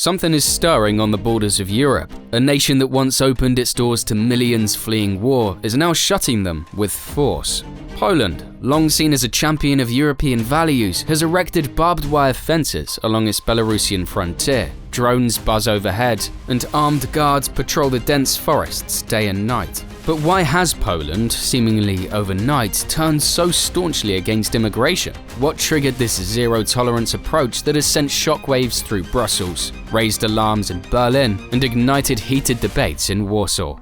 Something is stirring on the borders of Europe. A nation that once opened its doors to millions fleeing war is now shutting them with force. Poland, long seen as a champion of European values, has erected barbed wire fences along its Belarusian frontier. Drones buzz overhead, and armed guards patrol the dense forests day and night. But why has Poland, seemingly overnight, turned so staunchly against immigration? What triggered this zero-tolerance approach that has sent shockwaves through Brussels, raised alarms in Berlin, and ignited heated debates in Warsaw?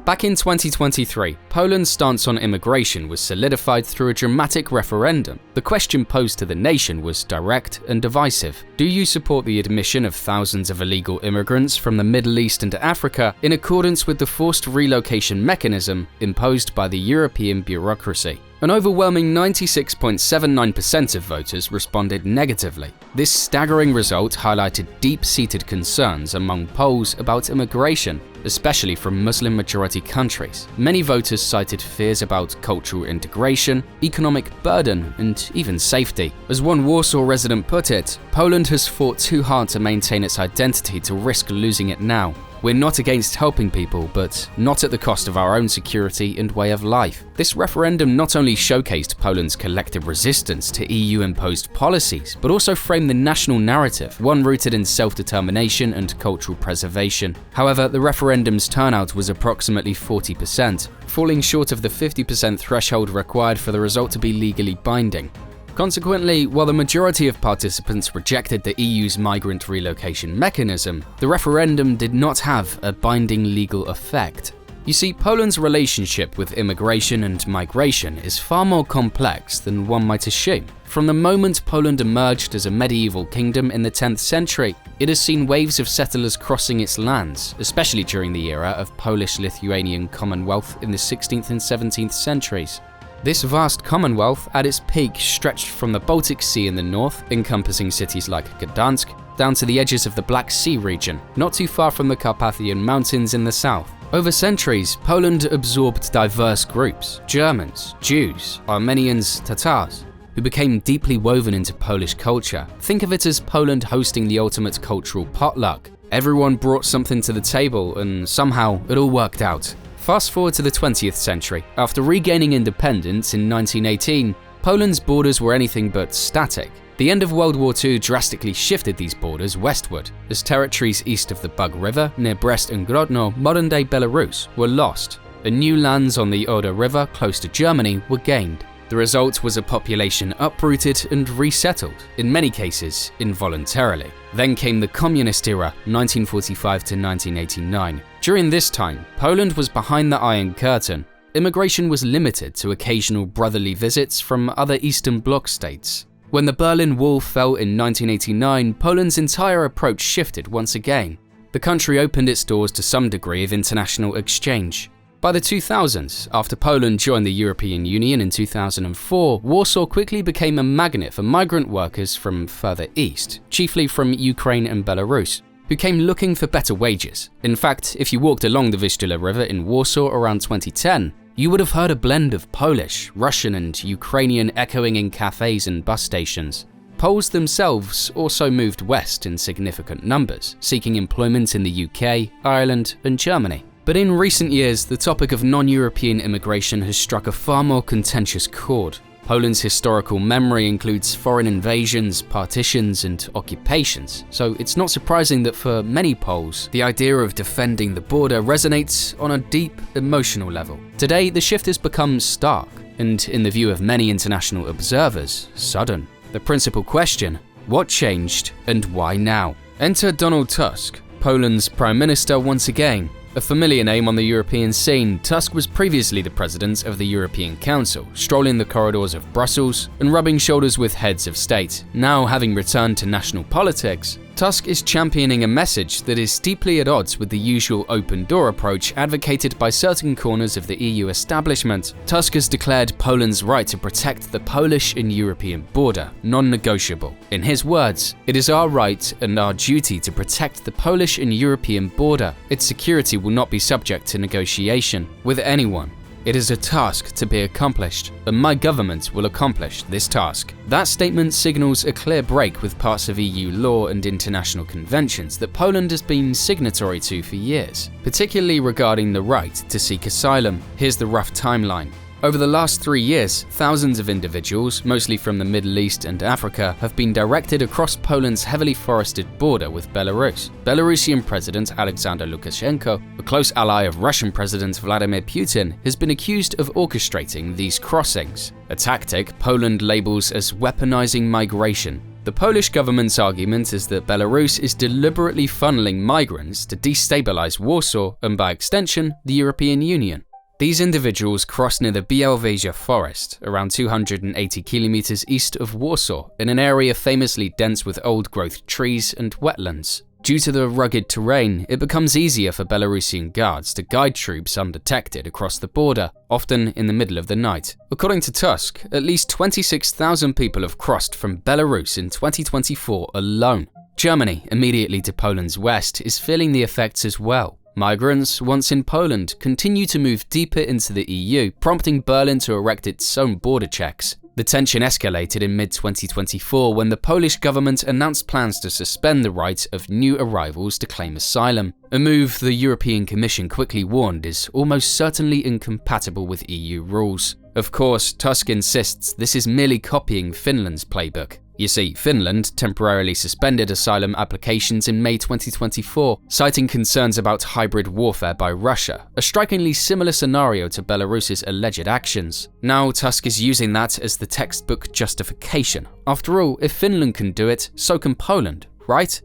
Back in 2023, Poland's stance on immigration was solidified through a dramatic referendum. The question posed to the nation was direct and divisive. Do you support the admission of thousands of illegal immigrants from the Middle East and Africa in accordance with the forced relocation mechanism imposed by the European bureaucracy? An overwhelming 96.79% of voters responded negatively. This staggering result highlighted deep-seated concerns among Poles about immigration, especially from Muslim-majority countries. Many voters cited fears about cultural integration, economic burden, and even safety. As one Warsaw resident put it, Poland has fought too hard to maintain its identity to risk losing it now. We're not against helping people, but not at the cost of our own security and way of life. This referendum not only showcased Poland's collective resistance to EU-imposed policies, but also framed the national narrative, one rooted in self-determination and cultural preservation. However, the referendum's turnout was approximately 40%, falling short of the 50% threshold required for the result to be legally binding. Consequently, while the majority of participants rejected the EU's migrant relocation mechanism, the referendum did not have a binding legal effect. You see, Poland's relationship with immigration and migration is far more complex than one might assume. From the moment Poland emerged as a medieval kingdom in the 10th century, it has seen waves of settlers crossing its lands, especially during the era of Polish-Lithuanian Commonwealth in the 16th and 17th centuries. This vast commonwealth at its peak stretched from the Baltic Sea in the north, encompassing cities like Gdansk, down to the edges of the Black Sea region, not too far from the Carpathian Mountains in the south. Over centuries, Poland absorbed diverse groups: Germans, Jews, Armenians, Tatars, who became deeply woven into Polish culture. Think of it as Poland hosting the ultimate cultural potluck. Everyone brought something to the table, and somehow it all worked out. Fast forward to the 20th century. After regaining independence in 1918, Poland's borders were anything but static. The end of World War II drastically shifted these borders westward, as territories east of the Bug River, near Brest and Grodno, modern-day Belarus, were lost, and new lands on the Oder River, close to Germany, were gained. The result was a population uprooted and resettled, in many cases involuntarily. Then came the Communist era, 1945 to 1989. During this time, Poland was behind the Iron Curtain. Immigration was limited to occasional brotherly visits from other Eastern Bloc states. When the Berlin Wall fell in 1989, Poland's entire approach shifted once again. The country opened its doors to some degree of international exchange. By the 2000s, after Poland joined the European Union in 2004, Warsaw quickly became a magnet for migrant workers from further east, chiefly from Ukraine and Belarus, who came looking for better wages. In fact, if you walked along the Vistula River in Warsaw around 2010, you would have heard a blend of Polish, Russian, and Ukrainian echoing in cafes and bus stations. Poles themselves also moved west in significant numbers, seeking employment in the UK, Ireland, and Germany. But in recent years, the topic of non-European immigration has struck a far more contentious chord. Poland's historical memory includes foreign invasions, partitions, and occupations, so it's not surprising that for many Poles, the idea of defending the border resonates on a deep emotional level. Today, the shift has become stark, and in the view of many international observers, sudden. The principal question: what changed and why now? Enter Donald Tusk, Poland's Prime Minister once again. A familiar name on the European scene, Tusk was previously the president of the European Council, strolling the corridors of Brussels and rubbing shoulders with heads of state. Now, having returned to national politics, Tusk is championing a message that is deeply at odds with the usual open-door approach advocated by certain corners of the EU establishment. Tusk has declared Poland's right to protect the Polish and European border non-negotiable. In his words, "It is our right and our duty to protect the Polish and European border. Its security will not be subject to negotiation with anyone." It is a task to be accomplished, and my government will accomplish this task. That statement signals a clear break with parts of EU law and international conventions that Poland has been signatory to for years, particularly regarding the right to seek asylum. Here's the rough timeline. Over the last 3 years, thousands of individuals, mostly from the Middle East and Africa, have been directed across Poland's heavily forested border with Belarus. Belarusian President Alexander Lukashenko, a close ally of Russian President Vladimir Putin, has been accused of orchestrating these crossings, a tactic Poland labels as weaponizing migration. The Polish government's argument is that Belarus is deliberately funneling migrants to destabilize Warsaw and, by extension, the European Union. These individuals cross near the Białowieża forest, around 280 kilometers east of Warsaw, in an area famously dense with old-growth trees and wetlands. Due to the rugged terrain, it becomes easier for Belarusian guards to guide troops undetected across the border, often in the middle of the night. According to Tusk, at least 26,000 people have crossed from Belarus in 2024 alone. Germany, immediately to Poland's west, is feeling the effects as well. Migrants, once in Poland, continue to move deeper into the EU, prompting Berlin to erect its own border checks. The tension escalated in mid-2024 when the Polish government announced plans to suspend the right of new arrivals to claim asylum, a move the European Commission quickly warned is almost certainly incompatible with EU rules. Of course, Tusk insists this is merely copying Finland's playbook. You see, Finland temporarily suspended asylum applications in May 2024, citing concerns about hybrid warfare by Russia, a strikingly similar scenario to Belarus's alleged actions. Now Tusk is using that as the textbook justification. After all, if Finland can do it, so can Poland, right?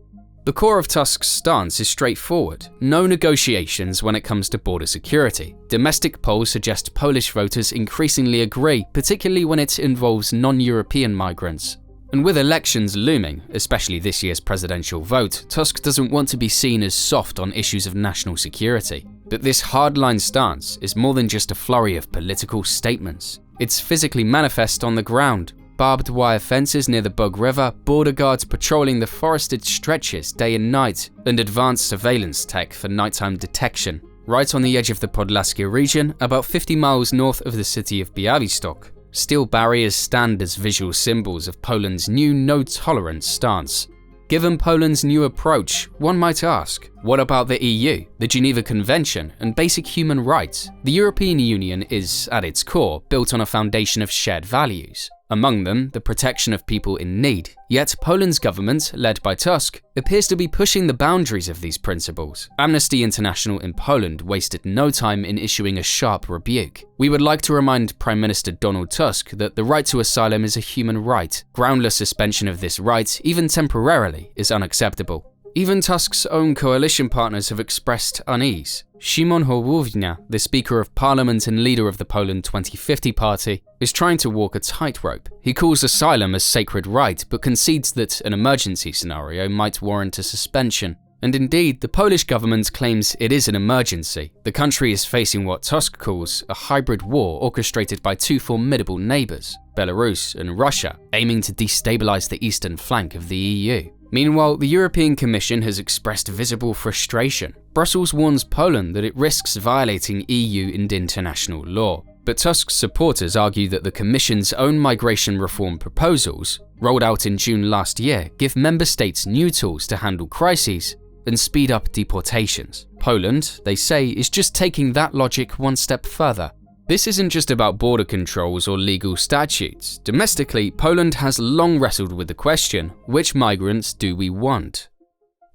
The core of Tusk's stance is straightforward. No negotiations when it comes to border security. Domestic polls suggest Polish voters increasingly agree, particularly when it involves non-European migrants. And with elections looming, especially this year's presidential vote, Tusk doesn't want to be seen as soft on issues of national security. But this hardline stance is more than just a flurry of political statements. It's physically manifest on the ground. Barbed wire fences near the Bug River, border guards patrolling the forested stretches day and night, and advanced surveillance tech for nighttime detection. Right on the edge of the Podlaskie region, about 50 miles north of the city of Białystok, steel barriers stand as visual symbols of Poland's new no-tolerance stance. Given Poland's new approach, one might ask, what about the EU, the Geneva Convention, and basic human rights? The European Union is, at its core, built on a foundation of shared values. Among them, the protection of people in need. Yet Poland's government, led by Tusk, appears to be pushing the boundaries of these principles. Amnesty International in Poland wasted no time in issuing a sharp rebuke. We would like to remind Prime Minister Donald Tusk that the right to asylum is a human right. Groundless suspension of this right, even temporarily, is unacceptable. Even Tusk's own coalition partners have expressed unease. Szymon Hołownia, the Speaker of Parliament and leader of the Poland 2050 party, is trying to walk a tightrope. He calls asylum a sacred right, but concedes that an emergency scenario might warrant a suspension. And indeed, the Polish government claims it is an emergency. The country is facing what Tusk calls a hybrid war orchestrated by two formidable neighbours, Belarus and Russia, aiming to destabilize the eastern flank of the EU. Meanwhile, the European Commission has expressed visible frustration. Brussels warns Poland that it risks violating EU and international law. But Tusk's supporters argue that the Commission's own migration reform proposals, rolled out in June last year, give member states new tools to handle crises and speed up deportations. Poland, they say, is just taking that logic one step further. This isn't just about border controls or legal statutes. Domestically, Poland has long wrestled with the question, which migrants do we want?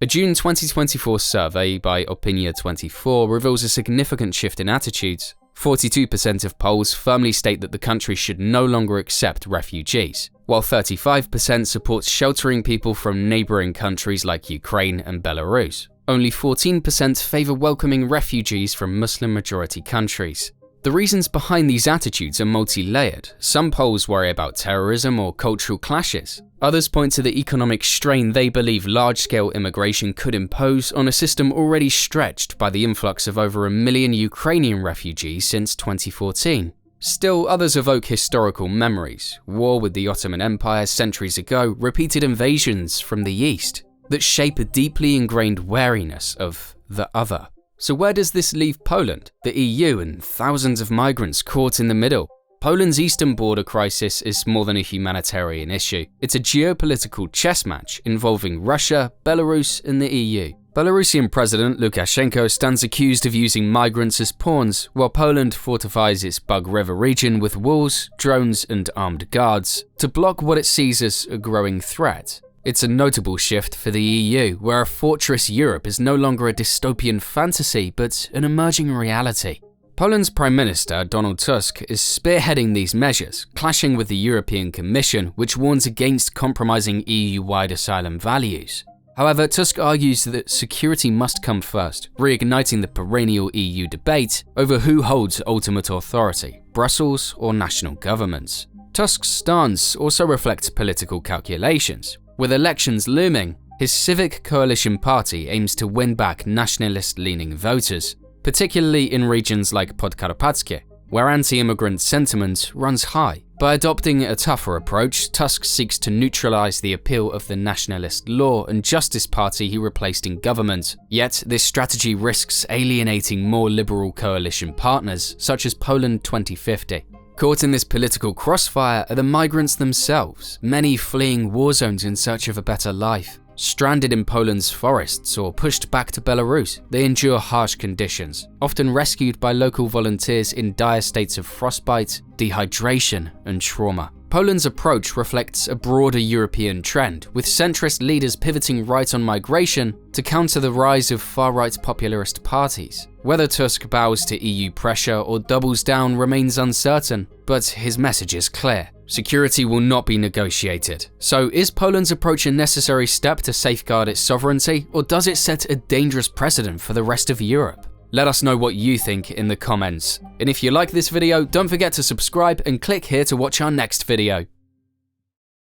A June 2024 survey by Opinia24 reveals a significant shift in attitudes. 42% of Poles firmly state that the country should no longer accept refugees, while 35% supports sheltering people from neighbouring countries like Ukraine and Belarus. Only 14% favour welcoming refugees from Muslim-majority countries. The reasons behind these attitudes are multi-layered. Some Poles worry about terrorism or cultural clashes. Others point to the economic strain they believe large-scale immigration could impose on a system already stretched by the influx of over 1 million Ukrainian refugees since 2014. Still, others evoke historical memories, war with the Ottoman Empire centuries ago, repeated invasions from the east, that shape a deeply ingrained wariness of the other. So where does this leave Poland, the EU, and thousands of migrants caught in the middle? Poland's eastern border crisis is more than a humanitarian issue. It's a geopolitical chess match involving Russia, Belarus, and the EU. Belarusian President Lukashenko stands accused of using migrants as pawns, while Poland fortifies its Bug River region with walls, drones, and armed guards to block what it sees as a growing threat. It's a notable shift for the EU, where a fortress Europe is no longer a dystopian fantasy, but an emerging reality. Poland's Prime Minister, Donald Tusk, is spearheading these measures, clashing with the European Commission, which warns against compromising EU-wide asylum values. However, Tusk argues that security must come first, reigniting the perennial EU debate over who holds ultimate authority, Brussels or national governments. Tusk's stance also reflects political calculations. With elections looming, his Civic Coalition party aims to win back nationalist-leaning voters, particularly in regions like Podkarpackie, where anti-immigrant sentiment runs high. By adopting a tougher approach, Tusk seeks to neutralize the appeal of the Nationalist Law and Justice Party he replaced in government. Yet, this strategy risks alienating more liberal coalition partners, such as Poland 2050. Caught in this political crossfire are the migrants themselves, many fleeing war zones in search of a better life. Stranded in Poland's forests or pushed back to Belarus, they endure harsh conditions, often rescued by local volunteers in dire states of frostbite, dehydration, and trauma. Poland's approach reflects a broader European trend, with centrist leaders pivoting right on migration to counter the rise of far-right popularist parties. Whether Tusk bows to EU pressure or doubles down remains uncertain, but his message is clear. Security will not be negotiated. So is Poland's approach a necessary step to safeguard its sovereignty, or does it set a dangerous precedent for the rest of Europe? Let us know what you think in the comments. And if you like this video, don't forget to subscribe and click here to watch our next video.